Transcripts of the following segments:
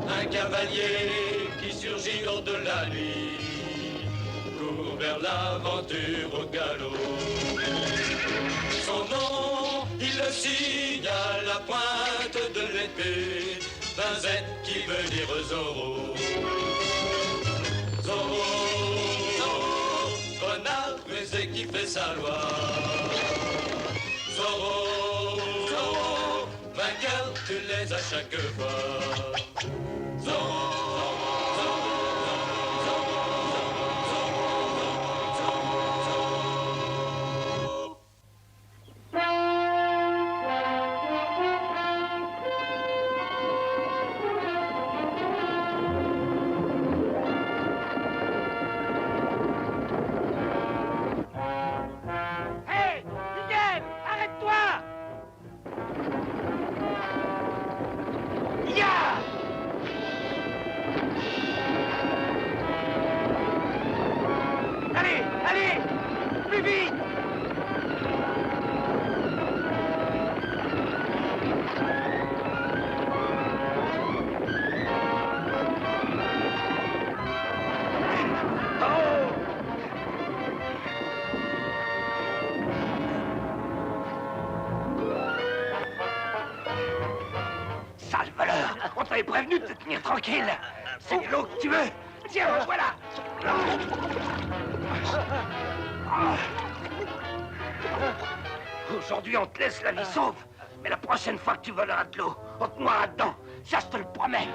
Un cavalier qui surgit hors de la nuit court vers l'aventure au galop. Son nom, il le signe à la pointe de l'épée d'un Z qui veut dire Zorro. Zorro, Zorro, renard rusé qui fait sa loi. Zorro, Zorro, vainqueur, tu l'es à chaque fois. Zorro. On t'avait prévenu de te tenir tranquille. C'est l'eau que tu veux. Tiens, voilà. Aujourd'hui, on te laisse la vie sauve. Mais la prochaine fois que tu voleras de l'eau, on te noiera dedans. Ça, je te le promets.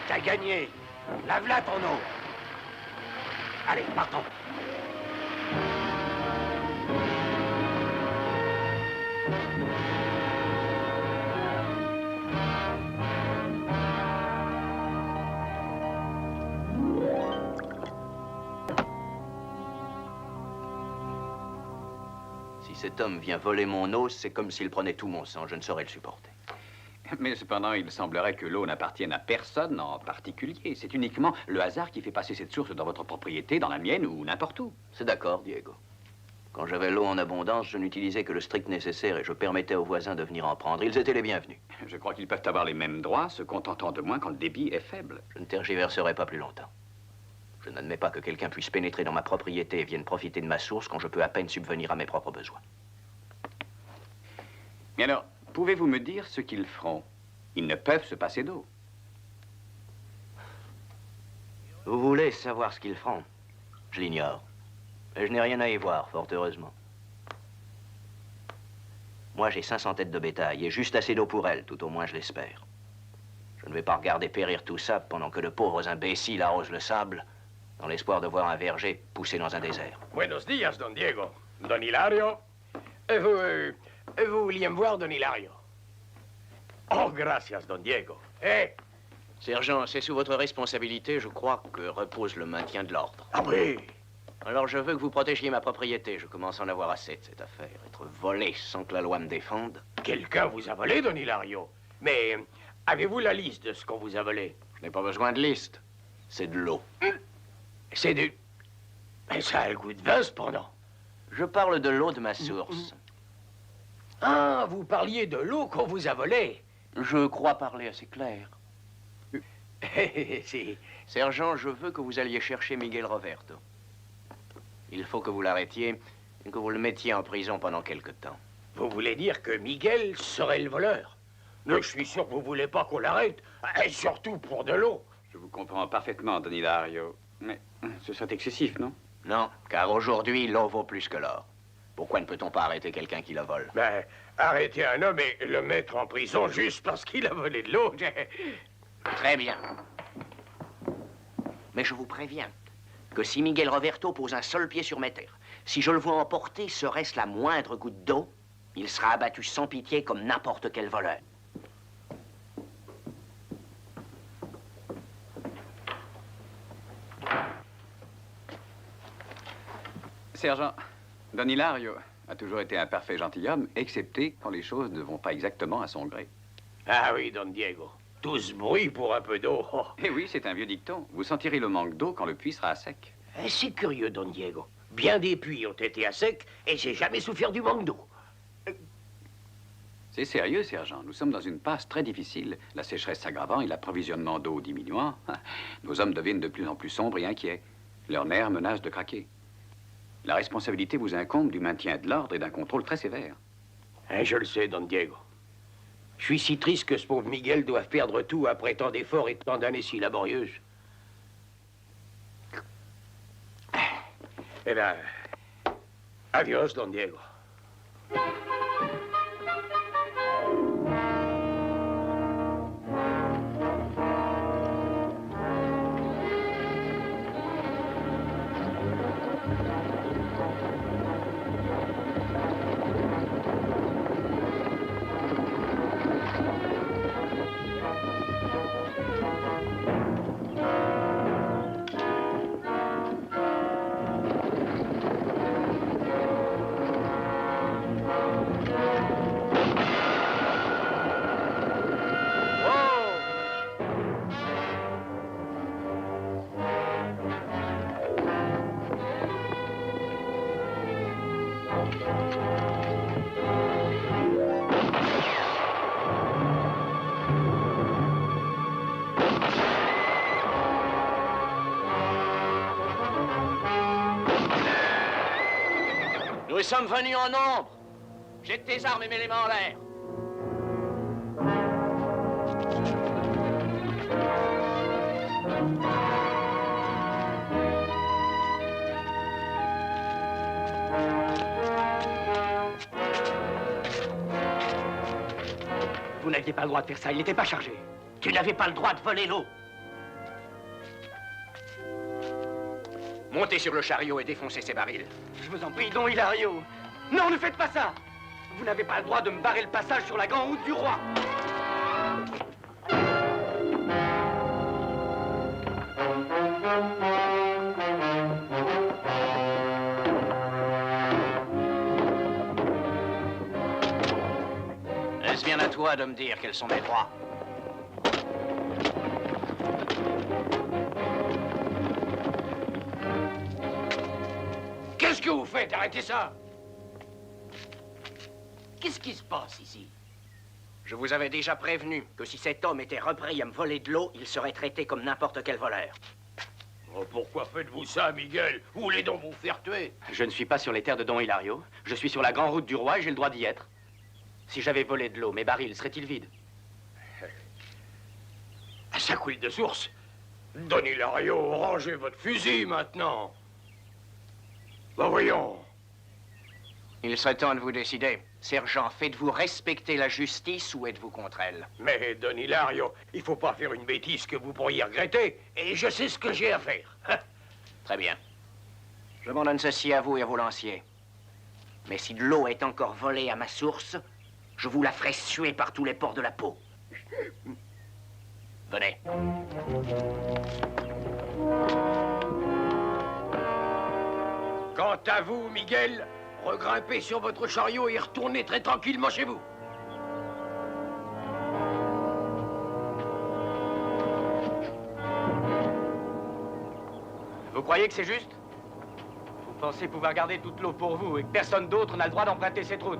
T'as gagné. Lave-la ton eau. Allez, partons. Si cet homme vient voler mon eau, c'est comme s'il prenait tout mon sang. Je ne saurais le supporter. Mais cependant, il semblerait que l'eau n'appartienne à personne en particulier. C'est uniquement le hasard qui fait passer cette source dans votre propriété, dans la mienne ou n'importe où. C'est d'accord, Diego. Quand j'avais l'eau en abondance, je n'utilisais que le strict nécessaire et je permettais aux voisins de venir en prendre. Ils étaient les bienvenus. Je crois qu'ils peuvent avoir les mêmes droits, se contentant de moins quand le débit est faible. Je ne tergiverserai pas plus longtemps. Je n'admets pas que quelqu'un puisse pénétrer dans ma propriété et vienne profiter de ma source quand je peux à peine subvenir à mes propres besoins. Mais alors, pouvez-vous me dire ce qu'ils feront? Ils ne peuvent se passer d'eau. Vous voulez savoir ce qu'ils feront? Je l'ignore. Et je n'ai rien à y voir, fort heureusement. Moi, j'ai 500 têtes de bétail et juste assez d'eau pour elles, tout au moins je l'espère. Je ne vais pas regarder périr tout ça pendant que de pauvres imbéciles arrosent le sable, dans l'espoir de voir un verger pousser dans un désert. Buenos días, don Diego. Don Hilario. Vous vouliez me voir, don Hilario? Oh, gracias, don Diego. Sergent, c'est sous votre responsabilité, je crois, que repose le maintien de l'ordre. Ah oui. Alors je veux que vous protégiez ma propriété. Je commence à en avoir assez de cette affaire. Être volé sans que la loi me défende. Quelqu'un vous a volé, don Hilario. Mais avez-vous la liste de ce qu'on vous a volé? Je n'ai pas besoin de liste. C'est de l'eau. C'est du... Mais ça a le goût de vin, cependant. Je parle de l'eau de ma source. Ah, vous parliez de l'eau qu'on vous a volée. Je crois parler assez clair. Si. Sergent, je veux que vous alliez chercher Miguel Roverto. Il faut que vous l'arrêtiez et que vous le mettiez en prison pendant quelque temps. Vous voulez dire que Miguel serait le voleur? Mais je suis sûr que vous voulez pas qu'on l'arrête. Et surtout pour de l'eau. Je vous comprends parfaitement, don Hilario. Mais ce serait excessif, non? Non, car aujourd'hui, l'eau vaut plus que l'or. Pourquoi ne peut-on pas arrêter quelqu'un qui la vole? Ben, arrêter un homme et le mettre en prison juste parce qu'il a volé de l'eau. Très bien. Mais je vous préviens que si Miguel Roverto pose un seul pied sur mes terres, si je le vois emporter, serait-ce la moindre goutte d'eau, il sera abattu sans pitié comme n'importe quel voleur. Sergent, don Hilario a toujours été un parfait gentilhomme, excepté quand les choses ne vont pas exactement à son gré. Ah oui, don Diego. Tout ce bruit pour un peu d'eau. Oh. Eh oui, c'est un vieux dicton. Vous sentirez le manque d'eau quand le puits sera à sec. C'est curieux, Don Diego. Bien des puits ont été à sec et j'ai jamais souffert du manque d'eau. C'est sérieux, sergent. Nous sommes dans une passe très difficile. La sécheresse s'aggravant et l'approvisionnement d'eau diminuant. Nos hommes deviennent de plus en plus sombres et inquiets. Leurs nerfs menacent de craquer. La responsabilité vous incombe du maintien de l'ordre et d'un contrôle très sévère. Je le sais, Don Diego. Je suis si triste que ce pauvre Miguel doive perdre tout après tant d'efforts et tant d'années si laborieuses. Eh bien, adios, Don Diego. Nous sommes venus en nombre. Jette tes armes et mets les mains en l'air. Vous n'aviez pas le droit de faire ça, il n'était pas chargé. Tu n'avais pas le droit de voler l'eau. Montez sur le chariot et défoncez ces barils. Je vous en prie, Don Hilario. Non, ne faites pas ça. Vous n'avez pas le droit de me barrer le passage sur la grande route du roi. Est-ce bien à toi de me dire quels sont mes droits? Qu'est-ce que vous faites? Arrêtez ça! Qu'est-ce qui se passe ici? Je vous avais déjà prévenu que si cet homme était repris à me voler de l'eau, il serait traité comme n'importe quel voleur. Oh, pourquoi faites-vous ça, Miguel? Vous voulez donc vous faire tuer? Je ne suis pas sur les terres de Don Hilario. Je suis sur la grande route du roi et j'ai le droit d'y être. Si j'avais volé de l'eau, mes barils seraient-ils vides? Ça coule de source. Don Hilario, rangez votre fusil maintenant. Ben voyons. Il serait temps de vous décider. Sergent, faites-vous respecter la justice ou êtes-vous contre elle? Mais, Don Hilario, il faut pas faire une bêtise que vous pourriez regretter. Et je sais ce que j'ai à faire. Très bien. Je m'en donne ceci à vous et à vos lanciers. Mais si de l'eau est encore volée à ma source, je vous la ferai suer par tous les pores de la peau. Venez. Quant à vous, Miguel, regrimpez sur votre chariot et retournez très tranquillement chez vous. Vous croyez que c'est juste? Vous pensez pouvoir garder toute l'eau pour vous et que personne d'autre n'a le droit d'emprunter cette route?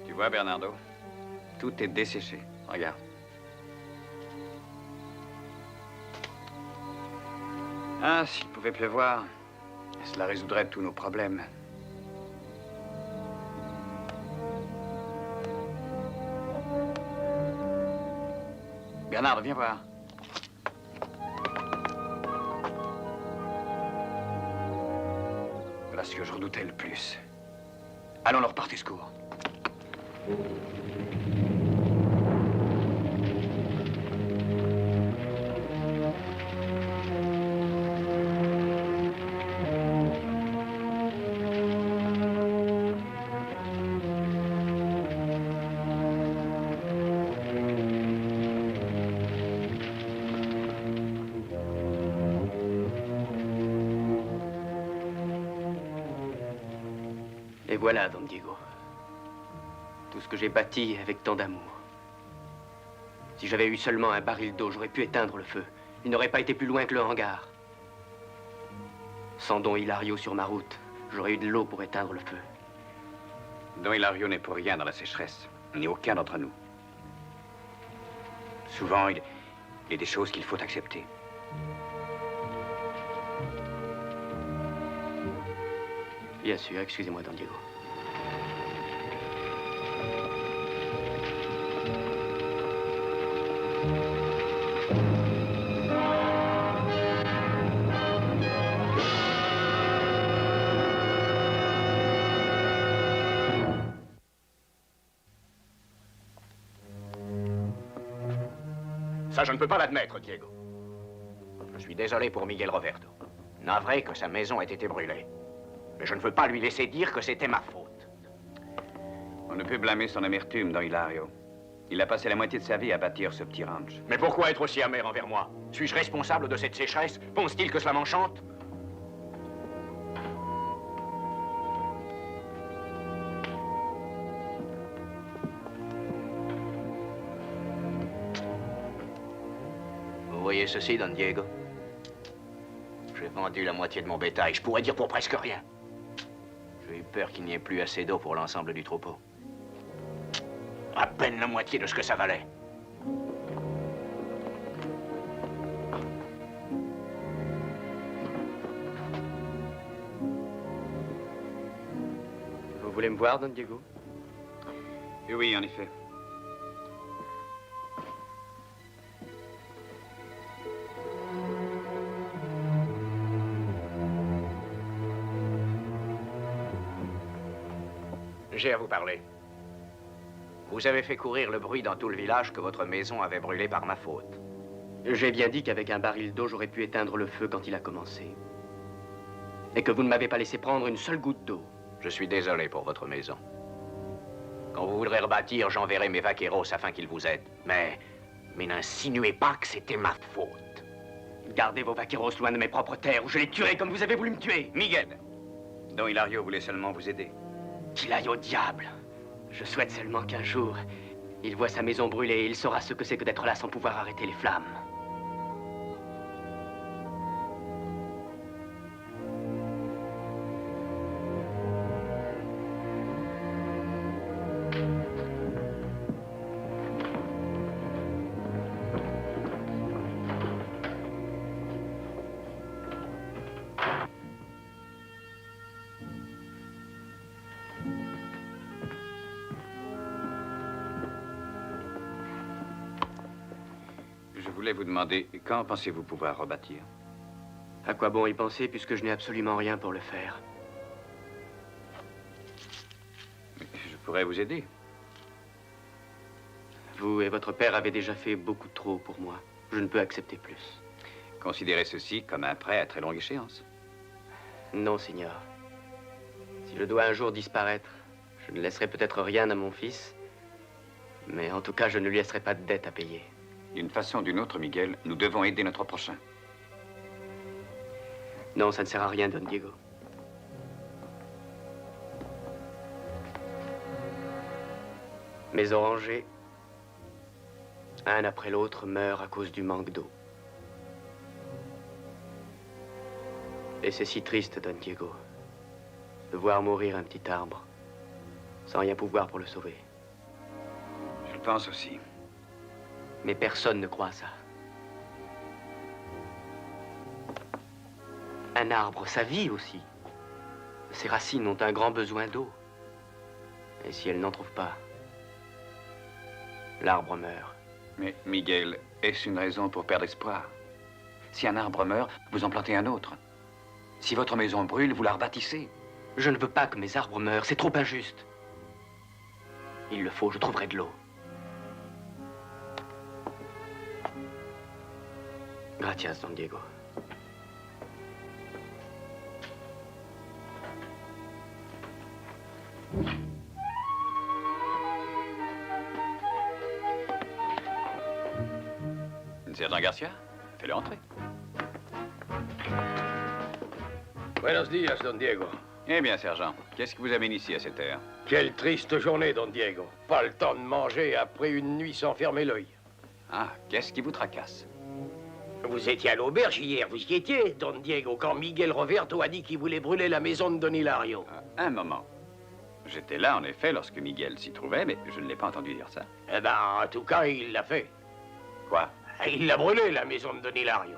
Tu vois, Bernardo, tout est desséché. Regarde. Ah, s'il pouvait pleuvoir, cela résoudrait tous nos problèmes. Bernardo, viens voir. Voilà ce que je redoutais le plus. Allons leur porter secours. voilà, Don Diego. Tout ce que j'ai bâti avec tant d'amour. Si j'avais eu seulement un baril d'eau, j'aurais pu éteindre le feu. Il n'aurait pas été plus loin que le hangar. Sans Don Hilario sur ma route, j'aurais eu de l'eau pour éteindre le feu. Don Hilario n'est pour rien dans la sécheresse, ni aucun d'entre nous. Souvent, il y a des choses qu'il faut accepter. Bien sûr, excusez-moi, Don Diego. Ça, je ne peux pas l'admettre, Diego. Je suis désolé pour Miguel Roberto. Navré que sa maison ait été brûlée. Mais je ne veux pas lui laisser dire que c'était ma faute. On ne peut blâmer son amertume, Don Hilario. Il a passé la moitié de sa vie à bâtir ce petit ranch. Mais pourquoi être aussi amer envers moi? Suis-je responsable de cette sécheresse? Pense-t-il que cela m'enchante? Vous voyez ceci, Don Diego? J'ai vendu la moitié de mon bétail. Je pourrais dire pour presque rien. J'ai eu peur qu'il n'y ait plus assez d'eau pour l'ensemble du troupeau. À peine la moitié de ce que ça valait. Vous voulez me voir, Don Diego? Oui, en effet. J'ai à vous parler. Vous avez fait courir le bruit dans tout le village que votre maison avait brûlé par ma faute. J'ai bien dit qu'avec un baril d'eau, j'aurais pu éteindre le feu quand il a commencé. Et que vous ne m'avez pas laissé prendre une seule goutte d'eau. Je suis désolé pour votre maison. Quand vous voudrez rebâtir, j'enverrai mes vaqueros afin qu'ils vous aident. Mais n'insinuez pas que c'était ma faute. Gardez vos vaqueros loin de mes propres terres ou je les tuerai comme vous avez voulu me tuer. Miguel! Don Hilario voulait seulement vous aider. Qu'il aille au diable. Je souhaite seulement qu'un jour, il voit sa maison brûler et il saura ce que c'est que d'être là sans pouvoir arrêter les flammes. Je voulais vous demander, quand pensez-vous pouvoir rebâtir? À quoi bon y penser puisque je n'ai absolument rien pour le faire? Je pourrais vous aider. Vous et votre père avez déjà fait beaucoup trop pour moi. Je ne peux accepter plus. Considérez ceci comme un prêt à très longue échéance. Non, Signor. Si je dois un jour disparaître, je ne laisserai peut-être rien à mon fils, mais en tout cas, je ne lui laisserai pas de dette à payer. D'une façon ou d'une autre, Miguel, nous devons aider notre prochain. Non, ça ne sert à rien, Don Diego. Mes orangers, un après l'autre, meurent à cause du manque d'eau. Et c'est si triste, Don Diego, de voir mourir un petit arbre, sans rien pouvoir pour le sauver. Je le pense aussi. Mais personne ne croit à ça. Un arbre, ça vit aussi. Ses racines ont un grand besoin d'eau. Et si elles n'en trouvent pas, l'arbre meurt. Mais, Miguel, est-ce une raison pour perdre espoir? Si un arbre meurt, vous en plantez un autre. Si votre maison brûle, vous la rebâtissez. Je ne veux pas que mes arbres meurent, c'est trop injuste. Il le faut, je trouverai de l'eau. Gracias, Don Diego. Sergent Garcia, fais-le entrer. Buenos días, Don Diego. Eh bien, sergent, qu'est-ce qui vous amène ici à cette heure? Quelle triste journée, Don Diego. Pas le temps de manger après une nuit sans fermer l'œil. Ah, qu'est-ce qui vous tracasse? Vous étiez à l'auberge hier, vous y étiez, Don Diego, quand Miguel Roberto a dit qu'il voulait brûler la maison de Don Hilario. Un moment. J'étais là, en effet, lorsque Miguel s'y trouvait, mais je ne l'ai pas entendu dire ça. Eh ben, en tout cas, il l'a fait. Quoi? Il l'a brûlé, la maison de Don Hilario.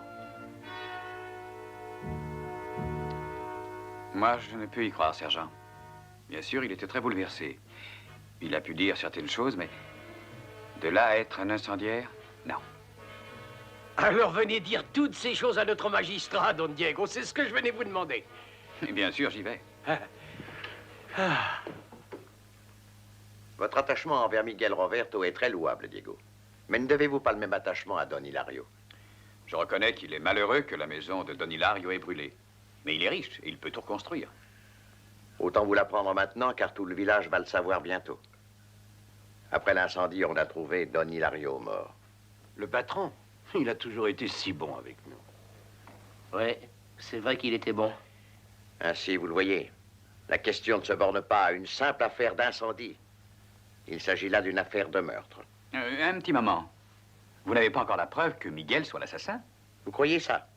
Moi, je ne peux y croire, sergent. Bien sûr, il était très bouleversé. Il a pu dire certaines choses, mais de là à être un incendiaire, non. Alors venez dire toutes ces choses à notre magistrat, Don Diego. C'est ce que je venais vous demander. Et bien sûr, j'y vais. Votre attachement envers Miguel Roberto est très louable, Diego. Mais ne devez-vous pas le même attachement à Don Hilario? Je reconnais qu'il est malheureux que la maison de Don Hilario ait brûlé. Mais il est riche et il peut tout reconstruire. Autant vous l'apprendre maintenant, car tout le village va le savoir bientôt. Après l'incendie, on a trouvé Don Hilario mort. Le patron, il a toujours été si bon avec nous. Ouais, c'est vrai qu'il était bon. Ainsi, vous le voyez, la question ne se borne pas à une simple affaire d'incendie. Il s'agit là d'une affaire de meurtre. Un petit moment. Vous n'avez pas encore la preuve que Miguel soit l'assassin? Vous croyez ça?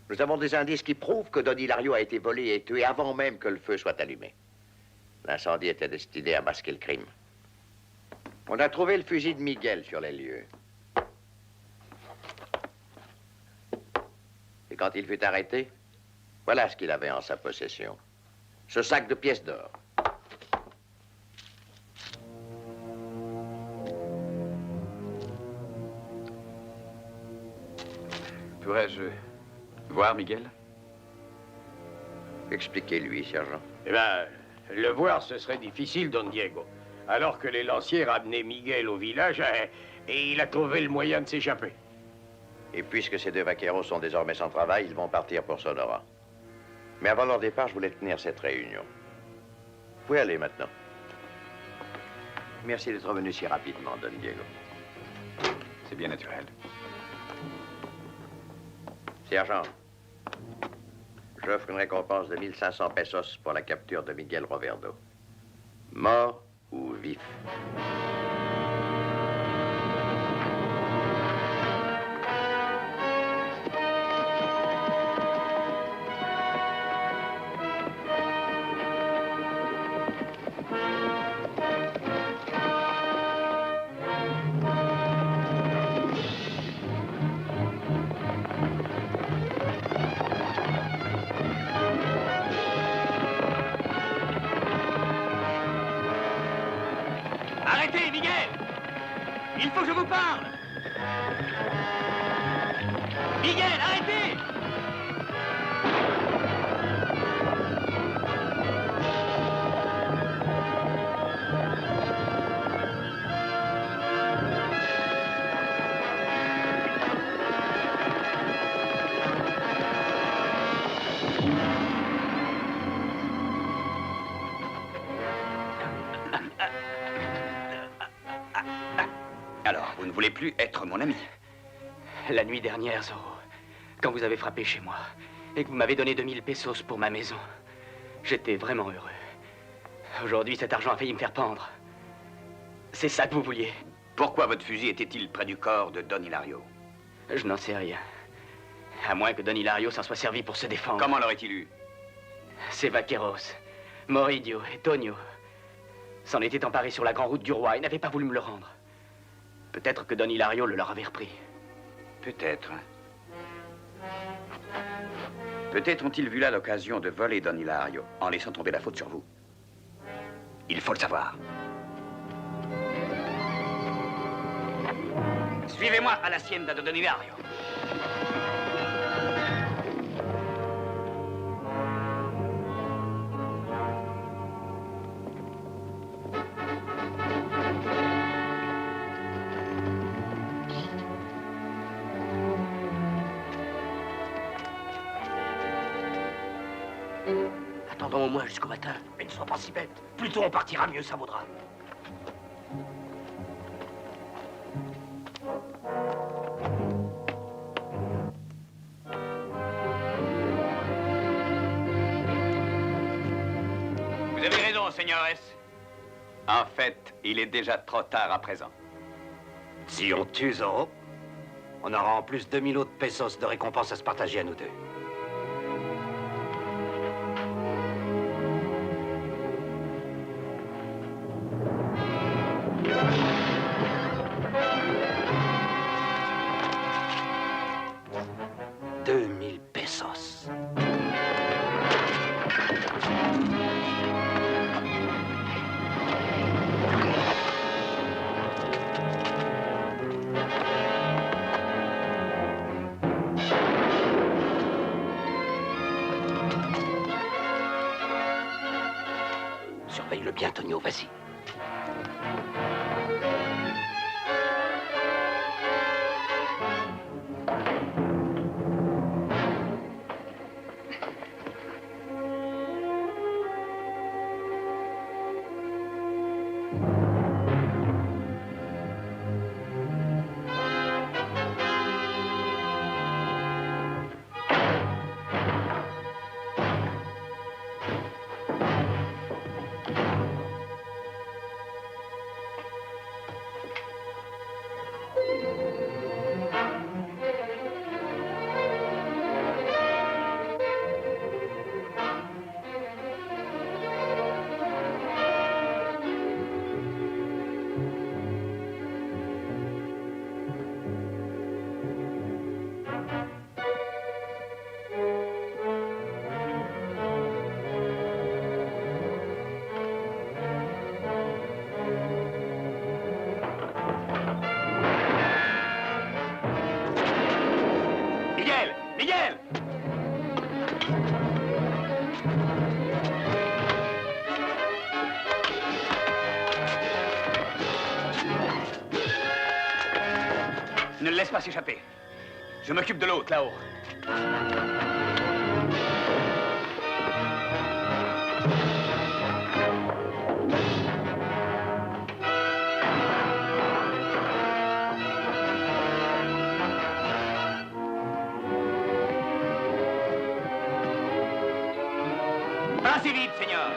Nous avons des indices qui prouvent que Don Hilario a été volé et tué avant même que le feu soit allumé. L'incendie était destiné à masquer le crime. On a trouvé le fusil de Miguel sur les lieux. Et quand il fut arrêté, voilà ce qu'il avait en sa possession. Ce sac de pièces d'or. Pourrais-je voir Miguel? Expliquez-lui, sergent. Eh ben, le voir, ce serait difficile, Don Diego. Alors que les lanciers ramenaient Miguel au village, et il a trouvé le moyen de s'échapper. Et puisque ces deux vaqueros sont désormais sans travail, ils vont partir pour Sonora. Mais avant leur départ, je voulais tenir cette réunion. Vous pouvez aller maintenant. Merci d'être venu si rapidement, Don Diego. C'est bien naturel. Sergent, j'offre une récompense de 1500 pesos pour la capture de Miguel Roberto. Mort ou vif? Arrêtez, Miguel! Il faut que je vous parle! Miguel, arrêtez! Alors, vous ne voulez plus être mon ami? La nuit dernière, Zorro, quand vous avez frappé chez moi et que vous m'avez donné 2000 pesos pour ma maison, j'étais vraiment heureux. Aujourd'hui, cet argent a failli me faire pendre. C'est ça que vous vouliez? Pourquoi votre fusil était-il près du corps de Don Hilario? Je n'en sais rien. À moins que Don Hilario s'en soit servi pour se défendre. Comment l'aurait-il eu? Ces vaqueros, Moridio et Tonio, s'en étaient emparés sur la grande route du roi et n'avaient pas voulu me le rendre. Peut-être que Don Hilario le leur avait repris. Peut-être. Peut-être ont-ils vu là l'occasion de voler Don Hilario en laissant tomber la faute sur vous. Il faut le savoir. Suivez-moi à l'hacienda de Don Hilario. Attendons au moins jusqu'au matin. Mais ne sois pas si bête. Plus tôt on partira, mieux ça vaudra. señores. En fait, il est déjà trop tard à présent. Si on tue Zorro, on aura en plus 2000 autres pesos de récompense à se partager à nous deux. Pesos. Surveille-le bien, Tonio, vas-y. Miguel! Ne le laisse pas s'échapper. Je m'occupe de l'autre, là-haut. Pas si vite, Seigneur.